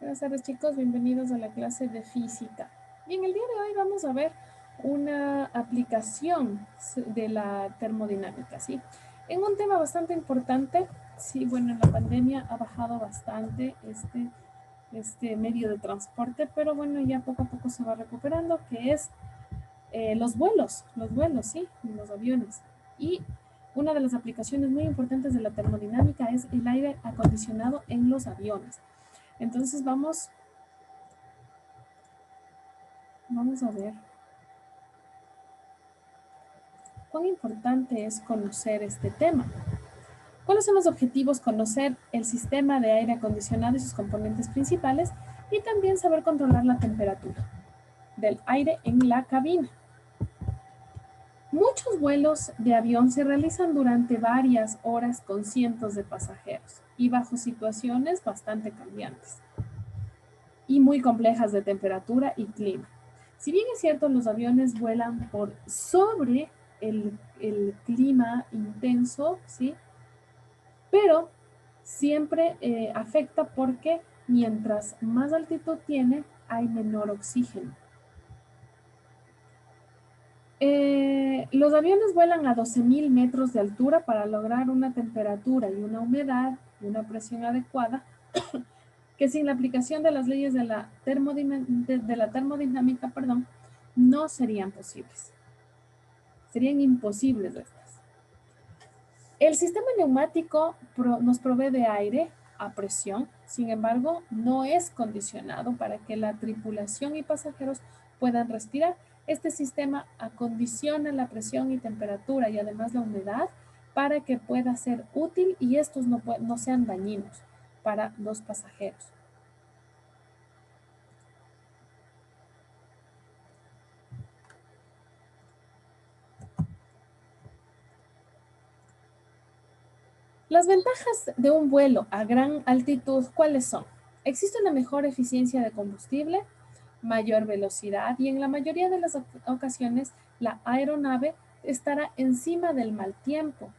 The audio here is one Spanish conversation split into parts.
Buenas tardes, chicos, bienvenidos a la clase de física. Bien, el día de hoy vamos a ver una aplicación de la termodinámica, ¿sí? En un tema bastante importante, sí, bueno, en la pandemia ha bajado bastante este medio de transporte, pero bueno, ya poco a poco se va recuperando, que es los vuelos, ¿sí? Los aviones. Y una de las aplicaciones muy importantes de la termodinámica es el aire acondicionado en los aviones. Entonces vamos a ver cuán importante es conocer este tema. ¿Cuáles son los objetivos? Conocer el sistema de aire acondicionado y sus componentes principales y también saber controlar la temperatura del aire en la cabina. Muchos vuelos de avión se realizan durante varias horas con cientos de pasajeros y bajo situaciones bastante cambiantes y muy complejas de temperatura y clima. Si bien es cierto, los aviones vuelan por sobre el clima intenso, ¿sí? Pero siempre afecta porque mientras más altitud tiene, hay menor oxígeno. Los aviones vuelan a 12.000 metros de altura para lograr una temperatura y una humedad y una presión adecuada que sin la aplicación de las leyes de la termodinámica, no serían posibles. Serían imposibles estas. El sistema neumático nos provee de aire a presión, sin embargo, no es condicionado para que la tripulación y pasajeros puedan respirar. Este sistema acondiciona la presión y temperatura y además la humedad para que pueda ser útil y estos no sean dañinos para los pasajeros. Las ventajas de un vuelo a gran altitud, ¿cuáles son? Existe una mejor eficiencia de combustible, mayor velocidad y en la mayoría de las ocasiones la aeronave estará encima del mal tiempo.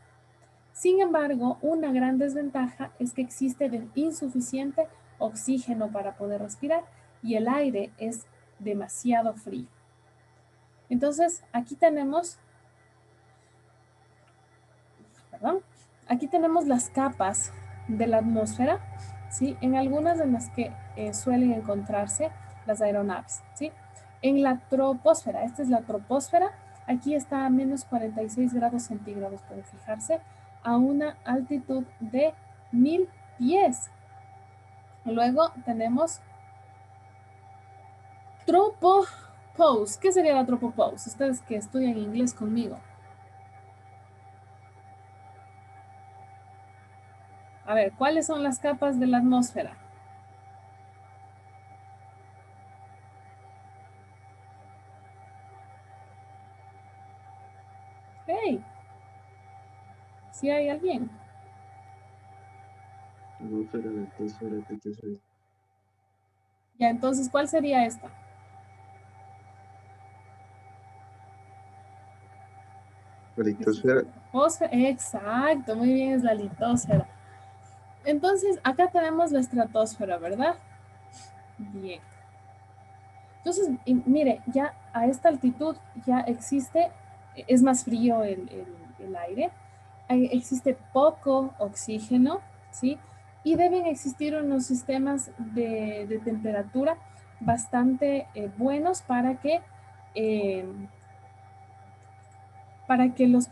Sin embargo, una gran desventaja es que existe insuficiente oxígeno para poder respirar y el aire es demasiado frío. Entonces, aquí tenemos las capas de la atmósfera, ¿sí? En algunas de las que suelen encontrarse las aeronaves, ¿sí? En la troposfera, esta es la troposfera, aquí está a menos 46 grados centígrados, puede fijarse, a una altitud de 1000 pies. Luego tenemos tropopause. ¿Qué sería la tropopause? Ustedes que estudian inglés conmigo. A ver, ¿cuáles son las capas de la atmósfera? Hey, ¿sí hay alguien? Atmósfera, litosfera, tetosfera. Ya, entonces, ¿cuál sería esta? Litosfera. Exacto, muy bien, es la litosfera. Entonces, acá tenemos la estratosfera, ¿verdad? Bien. Entonces, mire, ya a esta altitud ya existe, es más frío el aire, existe poco oxígeno, ¿sí? Y deben existir unos sistemas de temperatura bastante buenos eh, para que los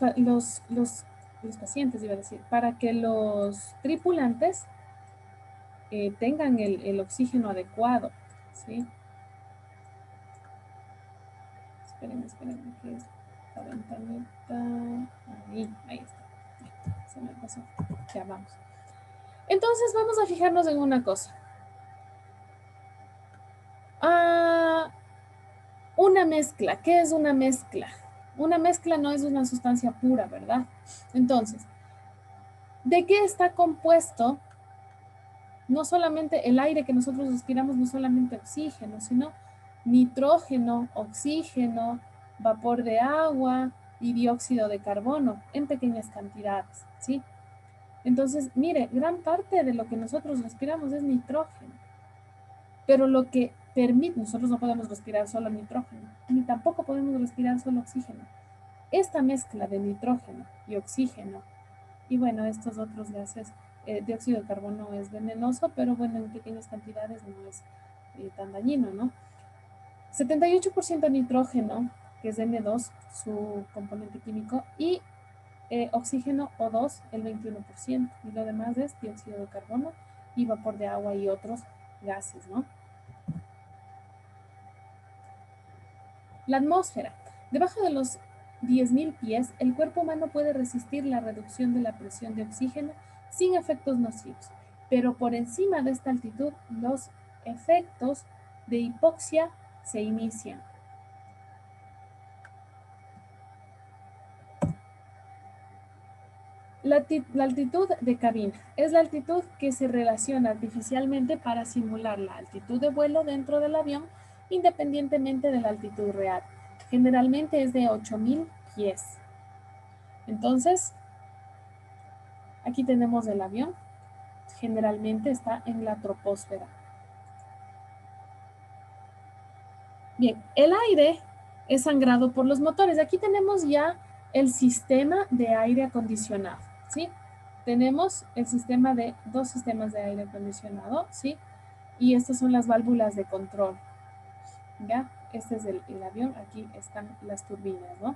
pacientes, iba a decir, para que los tripulantes tengan el oxígeno adecuado, ¿sí? Espérenme, que es la ventanita. Ahí está. Se me pasó. Ya vamos. Entonces vamos a fijarnos en una cosa. Ah, una mezcla. ¿Qué es una mezcla? Una mezcla no es una sustancia pura, ¿verdad? Entonces, ¿de qué está compuesto? No solamente el aire que nosotros respiramos, no solamente oxígeno, sino nitrógeno, oxígeno, vapor de agua y dióxido de carbono en pequeñas cantidades, ¿sí? Entonces, mire, gran parte de lo que nosotros respiramos es nitrógeno. Pero lo que permite, nosotros no podemos respirar solo nitrógeno, ni tampoco podemos respirar solo oxígeno. Esta mezcla de nitrógeno y oxígeno, y bueno, estos otros gases, dióxido de carbono es venenoso, pero bueno, en pequeñas cantidades no es tan dañino, ¿no? 78% nitrógeno, que es N2, su componente químico, y oxígeno O2, el 21%, y lo demás es dióxido de carbono y vapor de agua y otros gases, ¿no? La atmósfera. Debajo de los 10.000 pies, el cuerpo humano puede resistir la reducción de la presión de oxígeno sin efectos nocivos, pero por encima de esta altitud, los efectos de hipoxia se inician. La altitud de cabina es la altitud que se relaciona artificialmente para simular la altitud de vuelo dentro del avión independientemente de la altitud real. Generalmente es de 8.000 pies. Entonces, aquí tenemos el avión. Generalmente está en la troposfera. Bien, el aire es sangrado por los motores. Aquí tenemos ya el sistema de aire acondicionado, ¿sí? Tenemos el sistema de dos sistemas de aire acondicionado, ¿sí? Y estas son las válvulas de control, ¿ya? Este es el avión, aquí están las turbinas, ¿no?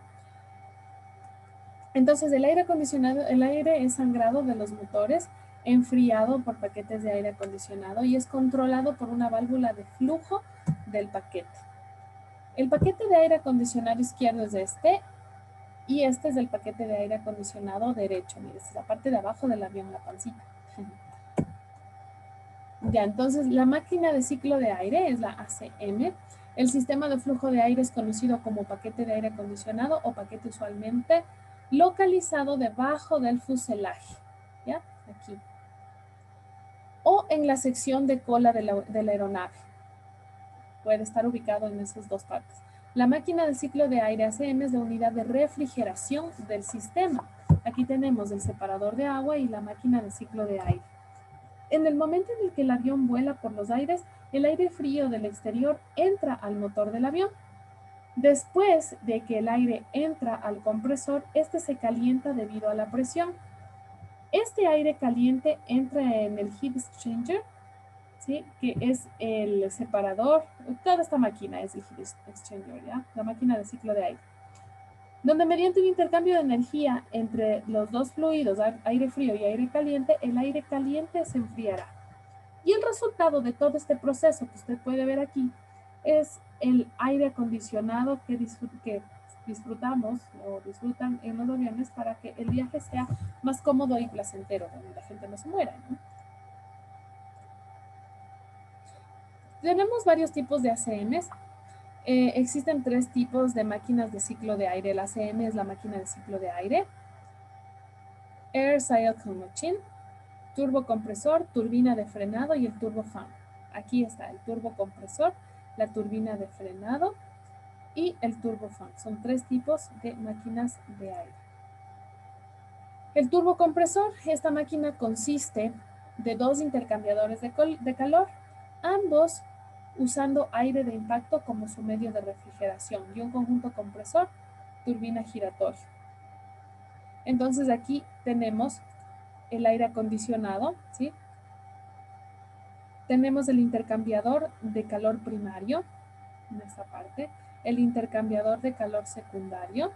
Entonces, el aire acondicionado, el aire es sangrado de los motores, enfriado por paquetes de aire acondicionado y es controlado por una válvula de flujo del paquete. El paquete de aire acondicionado izquierdo es este y este es el paquete de aire acondicionado derecho. Mire, esta es la parte de abajo del avión, la pancita. Ya, entonces la máquina de ciclo de aire es la ACM. El sistema de flujo de aire es conocido como paquete de aire acondicionado o paquete usualmente localizado debajo del fuselaje, ¿ya? Aquí. O en la sección de cola de la aeronave. Puede estar ubicado en esas dos partes. La máquina de ciclo de aire ACM es la unidad de refrigeración del sistema. Aquí tenemos el separador de agua y la máquina de ciclo de aire. En el momento en el que el avión vuela por los aires, el aire frío del exterior entra al motor del avión. Después de que el aire entra al compresor, este se calienta debido a la presión. Este aire caliente entra en el heat exchanger, ¿sí? Que es el separador. Toda esta máquina es el heat exchanger, ¿ya? La máquina de ciclo de aire, donde mediante un intercambio de energía entre los dos fluidos, aire frío y aire caliente, el aire caliente se enfriará. Y el resultado de todo este proceso que usted puede ver aquí es el aire acondicionado que disfrutamos o disfrutan en los aviones para que el viaje sea más cómodo y placentero, donde la gente no se muera, ¿no? Tenemos varios tipos de ACMs. Existen tres tipos de máquinas de ciclo de aire. El ACM es la máquina de ciclo de aire. Air Cycle Machine, turbocompresor, turbina de frenado y el turbofan. Aquí está el turbocompresor, la turbina de frenado y el turbofan. Son tres tipos de máquinas de aire. El turbocompresor, esta máquina consiste de dos intercambiadores de calor, ambos usando aire de impacto como su medio de refrigeración y un conjunto compresor, turbina giratoria. Entonces aquí tenemos el aire acondicionado, ¿sí? Tenemos el intercambiador de calor primario, en esta parte, el intercambiador de calor secundario,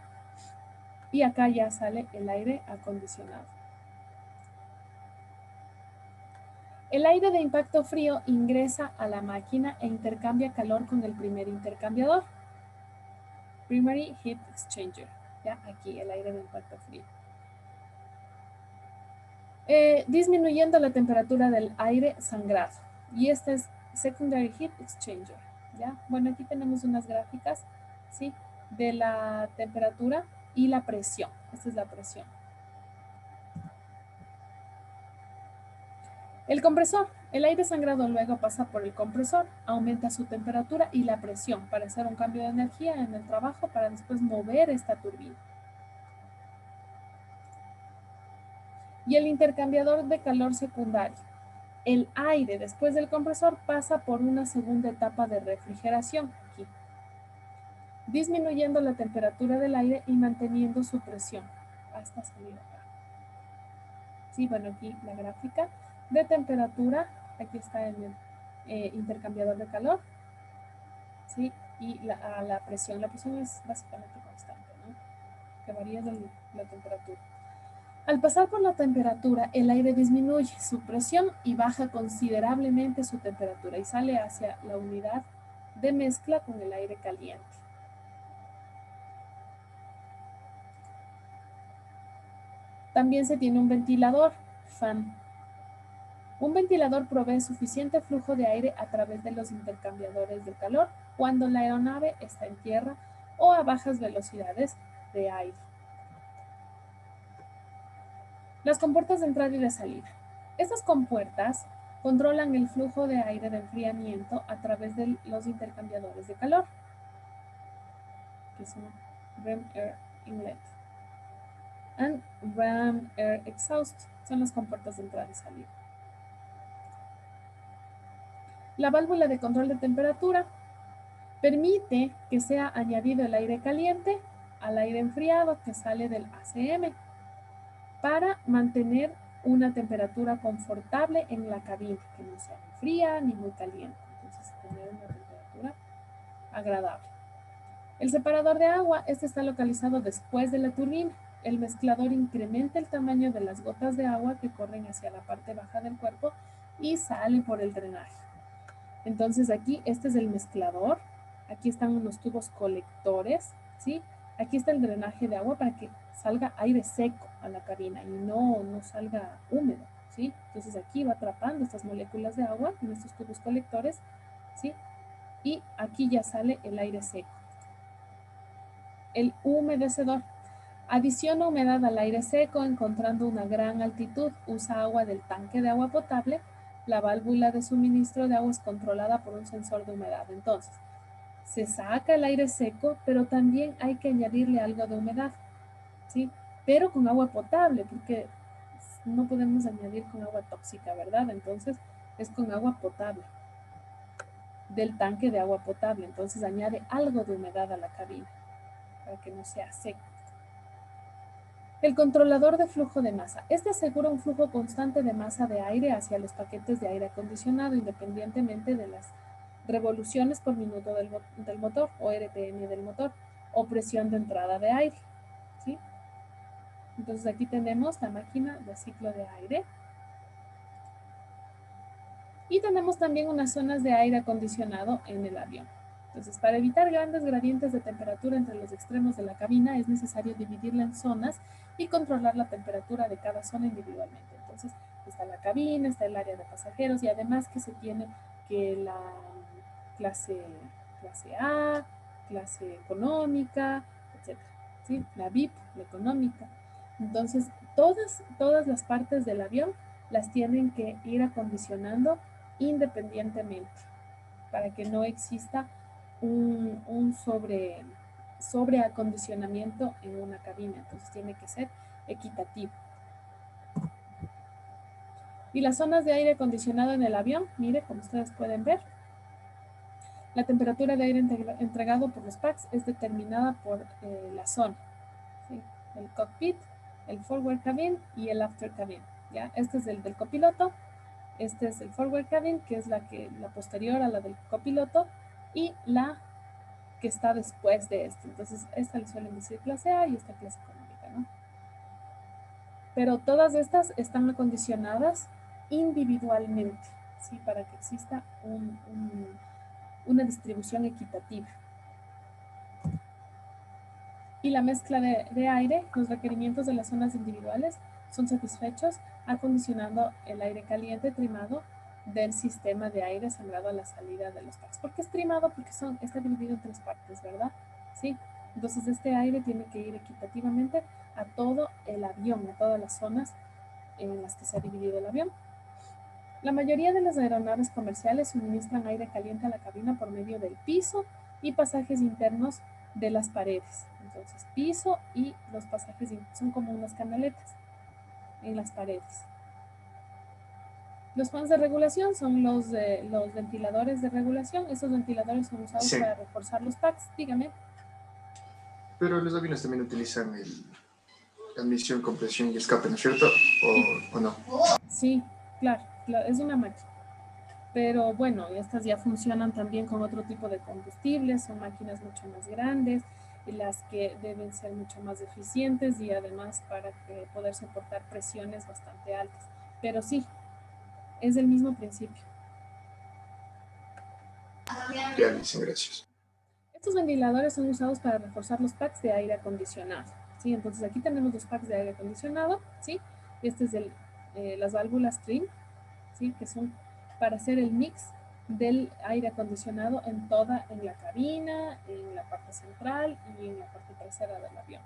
y acá ya sale el aire acondicionado. El aire de impacto frío ingresa a la máquina e intercambia calor con el primer intercambiador. Primary Heat Exchanger, ya aquí el aire de impacto frío. Disminuyendo la temperatura del aire sangrado. Y este es Secondary Heat Exchanger, ¿ya? Bueno, aquí tenemos unas gráficas, ¿sí? De la temperatura y la presión. Esta es la presión. El compresor. El aire sangrado luego pasa por el compresor, aumenta su temperatura y la presión para hacer un cambio de energía en el trabajo para después mover esta turbina. Y el intercambiador de calor secundario. El aire después del compresor pasa por una segunda etapa de refrigeración, aquí, disminuyendo la temperatura del aire y manteniendo su presión hasta salir acá. Sí, bueno, aquí la gráfica de temperatura, aquí está en el intercambiador de calor, ¿sí? Y la presión es básicamente constante, ¿no? Que varía de la temperatura. Al pasar por la temperatura, el aire disminuye su presión y baja considerablemente su temperatura y sale hacia la unidad de mezcla con el aire caliente. También se tiene un ventilador, fan. Un ventilador provee suficiente flujo de aire a través de los intercambiadores de calor cuando la aeronave está en tierra o a bajas velocidades de aire. Las compuertas de entrada y de salida. Estas compuertas controlan el flujo de aire de enfriamiento a través de los intercambiadores de calor, que son Ram Air Inlet and Ram Air Exhaust, son las compuertas de entrada y salida. La válvula de control de temperatura permite que sea añadido el aire caliente al aire enfriado que sale del ACM para mantener una temperatura confortable en la cabina, que no sea ni fría ni muy caliente. Entonces, tener una temperatura agradable. El separador de agua, este está localizado después de la turbina. El mezclador incrementa el tamaño de las gotas de agua que corren hacia la parte baja del cuerpo y sale por el drenaje. Entonces aquí, este es el mezclador. Aquí están unos tubos colectores, ¿sí? Aquí está el drenaje de agua para que salga aire seco a la cabina y no salga húmedo, ¿sí? Entonces aquí va atrapando estas moléculas de agua en estos tubos colectores, ¿sí? Y aquí ya sale el aire seco. El humedecedor adiciona humedad al aire seco encontrando una gran altitud. Usa agua del tanque de agua potable. La válvula de suministro de agua es controlada por un sensor de humedad. Entonces, se saca el aire seco, pero también hay que añadirle algo de humedad, ¿sí? Pero con agua potable, porque no podemos añadir con agua tóxica, ¿verdad? Entonces, es con agua potable, del tanque de agua potable. Entonces, añade algo de humedad a la cabina, para que no sea seco. El controlador de flujo de masa. Este asegura un flujo constante de masa de aire hacia los paquetes de aire acondicionado, independientemente de las revoluciones por minuto del motor, o RPM del motor, o presión de entrada de aire, ¿sí? Entonces aquí tenemos la máquina de ciclo de aire. Y tenemos también unas zonas de aire acondicionado en el avión. Entonces, para evitar grandes gradientes de temperatura entre los extremos de la cabina, es necesario dividirla en zonas y controlar la temperatura de cada zona individualmente. Entonces, está la cabina, está el área de pasajeros y además que se tiene que la clase A, clase económica, etc. ¿Sí? La VIP, la económica. Entonces, todas las partes del avión las tienen que ir acondicionando independientemente para que no exista un sobreacondicionamiento en una cabina. Entonces tiene que ser equitativo. Y las zonas de aire acondicionado en el avión, mire, como ustedes pueden ver, la temperatura de aire entregado por los packs es determinada por la zona, ¿sí? El cockpit, el forward cabin y el after cabin, ¿ya? Este es el del copiloto. Este es el forward cabin, que es la posterior a la del copiloto, y la que está después de este. Entonces, esta le suelen decir clase A y esta clase económica, ¿no? Pero todas estas están acondicionadas individualmente, ¿sí? Para que exista una distribución equitativa. Y la mezcla de aire, los requerimientos de las zonas individuales son satisfechos acondicionando el aire caliente trimado del sistema de aire sembrado a la salida de los packs. ¿Por qué es trimado? Porque está dividido en 3 partes, ¿verdad? Sí. Entonces este aire tiene que ir equitativamente a todo el avión, a todas las zonas en las que se ha dividido el avión. La mayoría de las aeronaves comerciales suministran aire caliente a la cabina por medio del piso y pasajes internos de las paredes. Entonces, piso y los pasajes son como unas canaletas en las paredes. Los fans de regulación son los ventiladores de regulación. Estos ventiladores son usados Sí. para reforzar los packs. Dígame. Pero los aviones también utilizan la admisión, compresión y escape, ¿no es cierto? ¿O no? Sí, claro, es una máquina. Pero bueno, estas ya funcionan también con otro tipo de combustibles, son máquinas mucho más grandes, y las que deben ser mucho más eficientes y además para poder soportar presiones bastante altas. Pero sí, es el mismo principio. Ya, dicen, gracias. Estos ventiladores son usados para reforzar los packs de aire acondicionado, ¿sí? Entonces aquí tenemos los packs de aire acondicionado, ¿sí? Este es las válvulas trim, ¿sí? Que son para hacer el mix del aire acondicionado en la cabina, en la parte central y en la parte trasera del avión.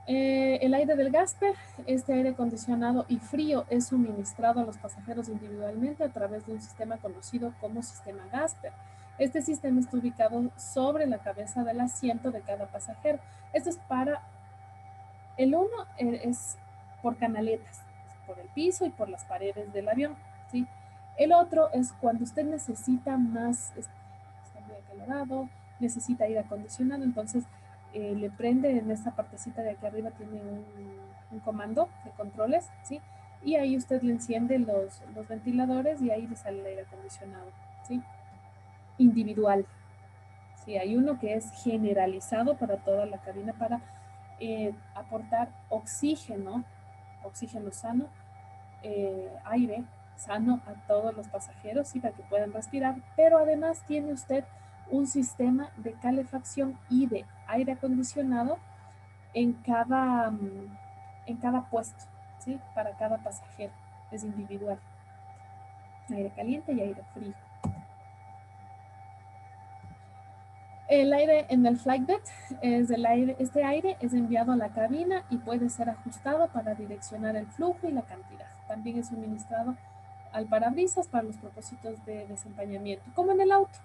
El aire del Gasper, este aire acondicionado y frío es suministrado a los pasajeros individualmente a través de un sistema conocido como sistema Gasper. Este sistema está ubicado sobre la cabeza del asiento de cada pasajero. Esto es para, el uno es por canaletas, por el piso y por las paredes del avión, ¿sí? El otro es cuando usted necesita más, está muy acalorado, necesita aire acondicionado, entonces le prende en esta partecita de aquí arriba, tiene un comando de controles, ¿sí? Y ahí usted le enciende los ventiladores y ahí le sale el aire acondicionado, ¿sí? Individual. Sí, hay uno que es generalizado para toda la cabina para aportar oxígeno sano, aire sano a todos los pasajeros, ¿sí? Para que puedan respirar, pero además tiene usted un sistema de calefacción y de aire acondicionado en cada puesto, ¿sí? Para cada pasajero, es individual, aire caliente y aire frío. El aire en el flight deck este aire es enviado a la cabina y puede ser ajustado para direccionar el flujo y la cantidad. También es suministrado al parabrisas para los propósitos de desempañamiento, como en el auto.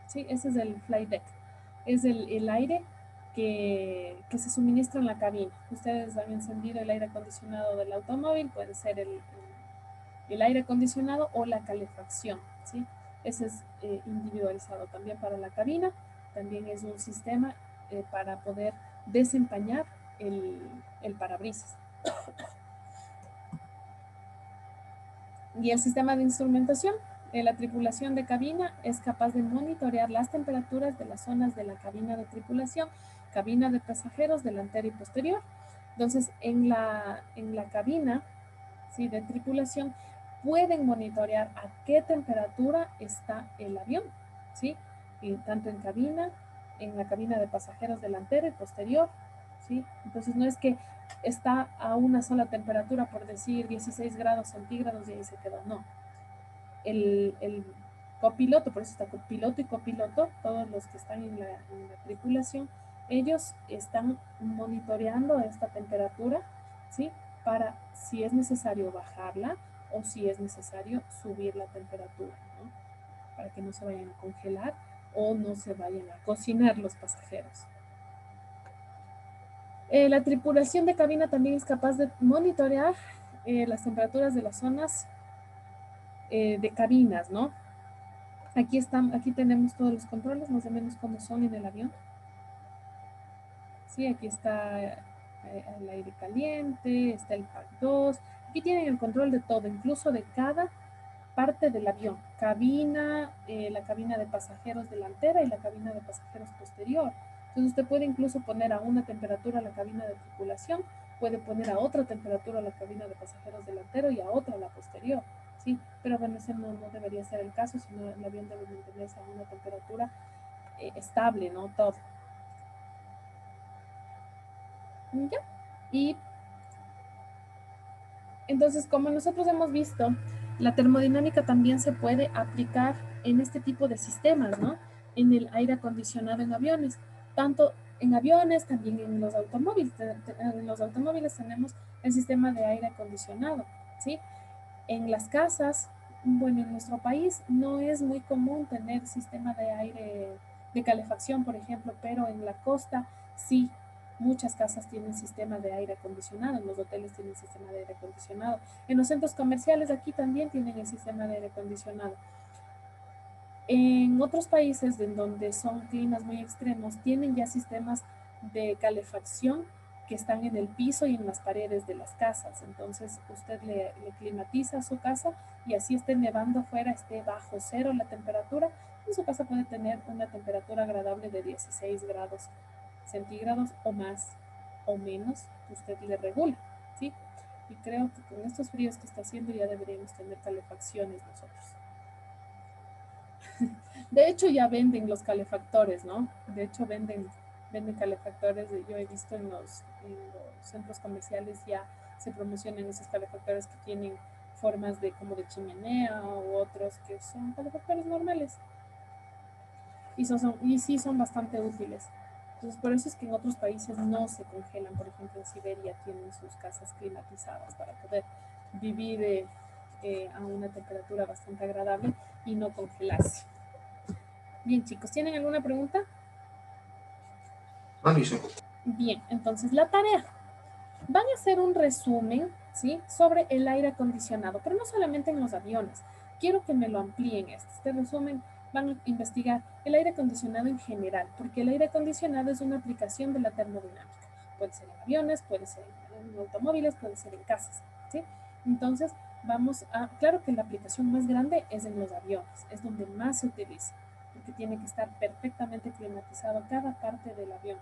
¿Sí? Ese es el flight deck. Es el aire que se suministra en la cabina. Ustedes han encendido el aire acondicionado del automóvil, puede ser el aire acondicionado o la calefacción, ¿sí? Ese es individualizado también para la cabina. También es un sistema para poder desempañar el parabrisas. Y el sistema de instrumentación, la tripulación de cabina es capaz de monitorear las temperaturas de las zonas de la cabina de tripulación, cabina de pasajeros delantera y posterior. Entonces, en la cabina, ¿sí?, de tripulación, pueden monitorear a qué temperatura está el avión, ¿sí? Y tanto en cabina, en la cabina de pasajeros delantera y posterior, ¿sí? Entonces no es que está a una sola temperatura, por decir 16 grados centígrados y ahí se quedó, no. El copiloto, por eso está piloto y copiloto, todos los que están en la tripulación, ellos están monitoreando esta temperatura, ¿sí? Para si es necesario bajarla o si es necesario subir la temperatura, ¿no? Para que no se vayan a congelar o no se vayan a cocinar los pasajeros. La tripulación de cabina también es capaz de monitorear las temperaturas de las zonas de cabinas, ¿no? Aquí tenemos todos los controles, más o menos como son en el avión. Sí, aquí está el aire caliente, está el PAC 2. Aquí tienen el control de todo, incluso de cada parte del avión. Cabina, la cabina de pasajeros delantera y la cabina de pasajeros posterior. Entonces usted puede incluso poner a una temperatura la cabina de tripulación, puede poner a otra temperatura la cabina de pasajeros delantero y a otra la posterior. Sí, pero bueno, ese no debería ser el caso, sino el avión debe mantenerse a una temperatura estable, ¿no? Todo. ¿Ya? Y entonces, como nosotros hemos visto, la termodinámica también se puede aplicar en este tipo de sistemas, ¿no? En el aire acondicionado en aviones, tanto en aviones, también en los automóviles. En los automóviles tenemos el sistema de aire acondicionado, ¿sí? En las casas, bueno, en nuestro país no es muy común tener sistema de aire de calefacción, por ejemplo, pero en la costa sí. Muchas casas tienen sistema de aire acondicionado, en los hoteles tienen sistema de aire acondicionado, en los centros comerciales aquí también tienen el sistema de aire acondicionado. En otros países en donde son climas muy extremos, tienen ya sistemas de calefacción que están en el piso y en las paredes de las casas. Entonces usted le climatiza su casa y así esté nevando afuera, esté bajo cero la temperatura, y su casa puede tener una temperatura agradable de 16 grados centígrados o más o menos, usted le regula, ¿sí? Y creo que con estos fríos que está haciendo ya deberíamos tener calefacciones nosotros. De hecho ya venden los calefactores, ¿no? De hecho venden calefactores, yo he visto en los centros comerciales ya se promocionan esos calefactores que tienen formas de como de chimenea u otros que son calefactores normales y sí son bastante útiles. Entonces por eso es que en otros países no se congelan. Por ejemplo, en Siberia tienen sus casas climatizadas para poder vivir a una temperatura bastante agradable y no congelarse. Bien, chicos, ¿tienen alguna pregunta? No, dice. Bien, entonces la tarea. Van a hacer un resumen, ¿sí? Sobre el aire acondicionado, pero no solamente en los aviones. Quiero que me lo amplíen este resumen. Van a investigar el aire acondicionado en general, porque el aire acondicionado es una aplicación de la termodinámica. Puede ser en aviones, puede ser en automóviles, puede ser en casas, ¿sí? Entonces, claro que la aplicación más grande es en los aviones, es donde más se utiliza, porque tiene que estar perfectamente climatizado cada parte del avión.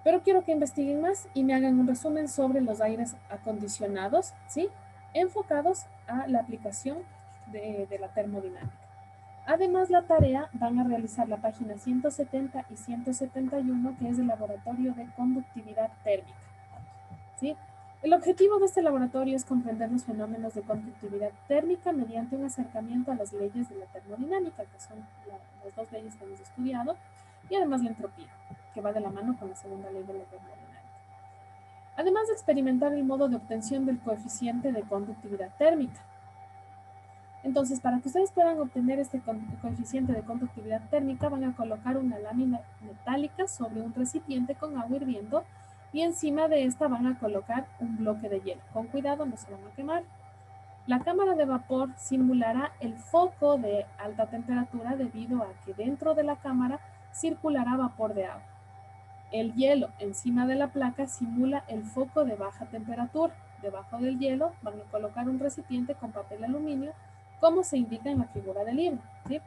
Pero quiero que investiguen más y me hagan un resumen sobre los aires acondicionados, ¿sí? Enfocados a la aplicación de la termodinámica. Además, la tarea van a realizar la página 170 y 171, que es el laboratorio de conductividad térmica, ¿sí? El objetivo de este laboratorio es comprender los fenómenos de conductividad térmica mediante un acercamiento a las leyes de la termodinámica, que son las dos leyes que hemos estudiado, y además la entropía, que va de la mano con la segunda ley de la termodinámica. Además de experimentar el modo de obtención del coeficiente de conductividad térmica. Entonces, para que ustedes puedan obtener este coeficiente de conductividad térmica, van a colocar una lámina metálica sobre un recipiente con agua hirviendo y encima de esta van a colocar un bloque de hielo. Con cuidado, no se van a quemar. La cámara de vapor simulará el foco de alta temperatura debido a que dentro de la cámara circulará vapor de agua. El hielo encima de la placa simula el foco de baja temperatura. Debajo del hielo van a colocar un recipiente con papel aluminio, como se indica en la figura del libro, ¿sí?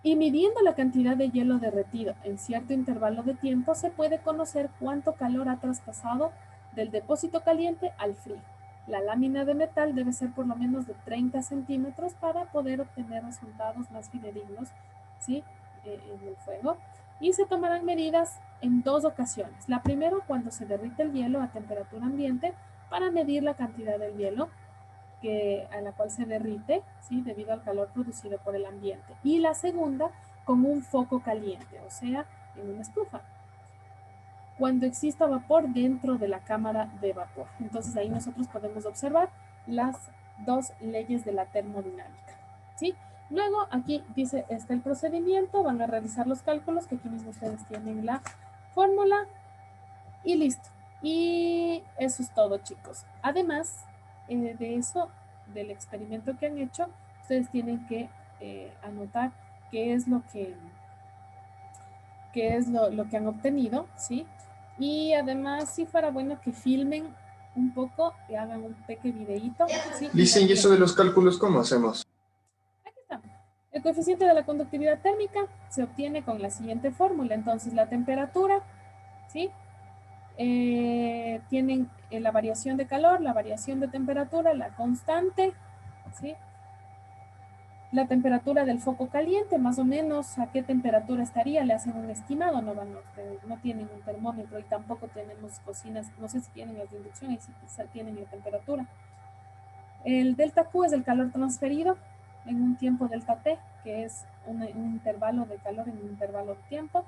Y midiendo la cantidad de hielo derretido en cierto intervalo de tiempo, se puede conocer cuánto calor ha traspasado del depósito caliente al frío. La lámina de metal debe ser por lo menos de 30 centímetros para poder obtener resultados más fidedignos, ¿sí? En el fuego. Y se tomarán medidas en dos ocasiones. La primera, cuando se derrite el hielo a temperatura ambiente, para medir la cantidad del hielo a la cual se derrite, ¿sí? Debido al calor producido por el ambiente. Y la segunda, con un foco caliente, o sea, en una estufa, cuando exista vapor dentro de la cámara de vapor. Entonces ahí nosotros podemos observar las dos leyes de la termodinámica, ¿sí? Luego aquí dice, está el procedimiento, van a realizar los cálculos, que aquí mismo ustedes tienen la fórmula, y listo. Y eso es todo, chicos. Además de eso, del experimento que han hecho, ustedes tienen que anotar qué es lo que han obtenido, ¿sí? Y además, si fuera bueno que filmen un poco y hagan un pequeño videíto, ¿sí? Dicen, ¿y eso de los cálculos cómo hacemos? Aquí está. El coeficiente de la conductividad térmica se obtiene con la siguiente fórmula. Entonces, la temperatura, ¿sí? Tienen la variación de calor, la variación de temperatura, la constante, ¿sí? La temperatura del foco caliente, más o menos a qué temperatura estaría, le hacen un estimado, no tienen un termómetro y tampoco tenemos cocinas, no sé si tienen las de inducción y si tienen la temperatura. El delta Q es el calor transferido en un tiempo delta T, que es un intervalo de calor en un intervalo de tiempo.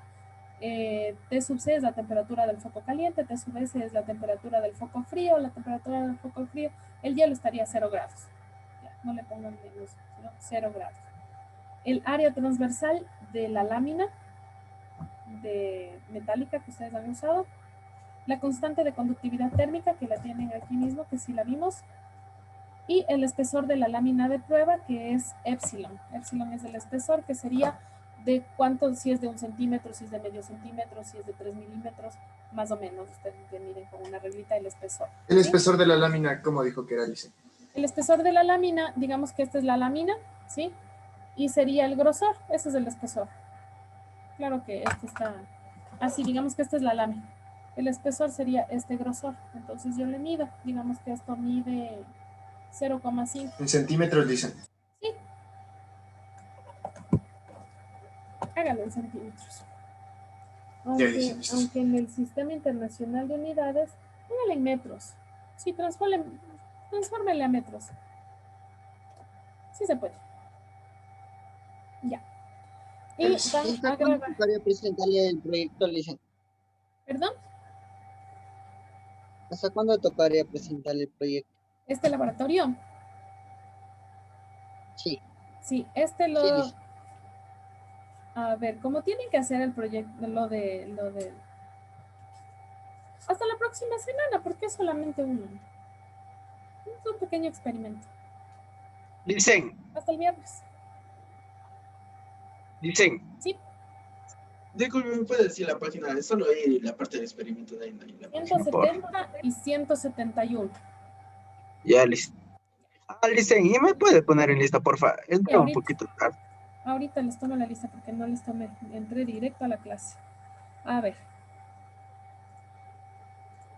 T sub C es la temperatura del foco caliente, T sub S es la temperatura del foco frío, la temperatura del foco frío, el hielo estaría a 0 grados. Ya, no le pongan menos, sino 0 grados. el área transversal de la lámina de metálica que ustedes han usado, la constante de conductividad térmica que la tienen aquí mismo, que sí la vimos, y el espesor de la lámina de prueba, que es épsilon. Épsilon es el espesor, que sería de cuánto, si es de 1 centímetro, si es de medio centímetro, si es de 3 milímetros, más o menos. Ustedes miren con una reglita el espesor. El ¿sí? espesor de la lámina, ¿cómo dijo que era, Lice? El espesor de la lámina, digamos que esta es la lámina, ¿sí? Y sería el grosor, ese es el espesor. Claro que esto está así, digamos que esta es la lámina. El espesor sería este grosor. Entonces yo le mido, digamos que esto mide 0,5. En centímetros, dicen. Sí. Hágalo en centímetros. Aunque en el Sistema Internacional de Unidades, hágalo en metros. Sí, transfórmele a metros. Sí se puede. Ya. Y van a ¿Cuándo grabar. tocaría presentarle el proyecto, Licen? ¿Perdón? ¿Hasta cuándo tocaría presentarle el proyecto? Este laboratorio. Sí, Sí, este sí, lo... Licen. A ver, como tienen que hacer el proyecto, lo de... Hasta la próxima semana, porque es solamente es un pequeño experimento. Dicen, Hasta el viernes. Sí, Disculpe, ¿me puede decir la página? Es solo ahí la parte del experimento de ahí, no hay la página. 170 y 171. ya listo. Dicen, ¿y me puede poner en lista, porfa? Entré un ahorita. poquito tarde. Ahorita les tomo la lista porque no les tomé. Entré directo a la clase. A ver.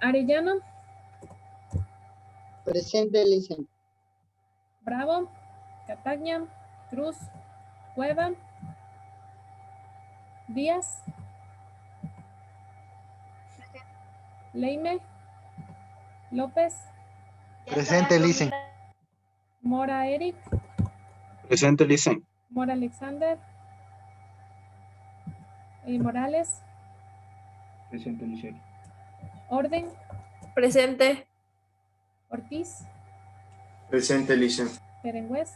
Arellano, Presente, Licen. Bravo, Catagna, Cruz, Cueva, Díaz, Leime, López, Presente, Licen. Mora Eric, Presente, dicen. Mora Alexander, Morales, Presente, Licen. Orden, Presente. Ortiz, Presente, Lice. Perengüez,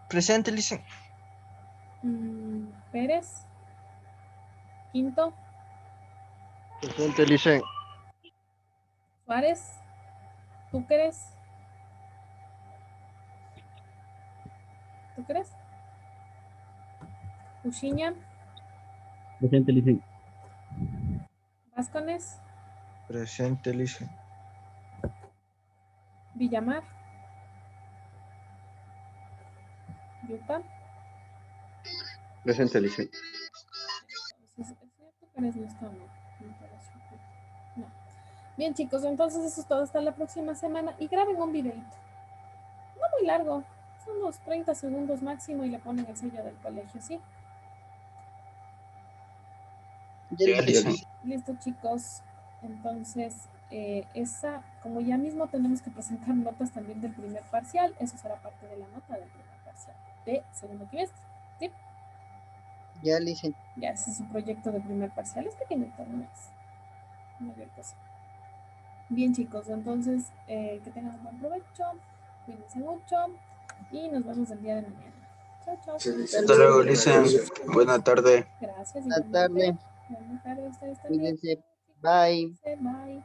Presente, Licen. Pérez, Quinto, Presente, Licen. Suárez, Túqueres, Uchiña, Presente, Licen. Vázquez, Presente, Licen. Villamar, Yupa. Presente, Licen. Entonces, el señor Túqueres no está, no. Bien, chicos, entonces eso es todo. Hasta la próxima semana y graben un videito. No muy largo, son unos 30 segundos máximo y le ponen el sello del colegio, ¿sí? Ya, Licen. Listo, chicos. Entonces, como ya mismo tenemos que presentar notas también del primer parcial, eso será parte de la nota del primer parcial de segundo trimestre, ¿sí? Ya, Licen. Ya ese es su proyecto de primer parcial, es pequeñito, no es mayor cosa. Bien, chicos, entonces que tengan un buen provecho, cuídense mucho y nos vemos el día de mañana. Chao, chao. Hasta luego, dicen. Buena tarde. Gracias. Buenas tardes. Buenas tardes. Ustedes también. Cuídense. Bye. Bye.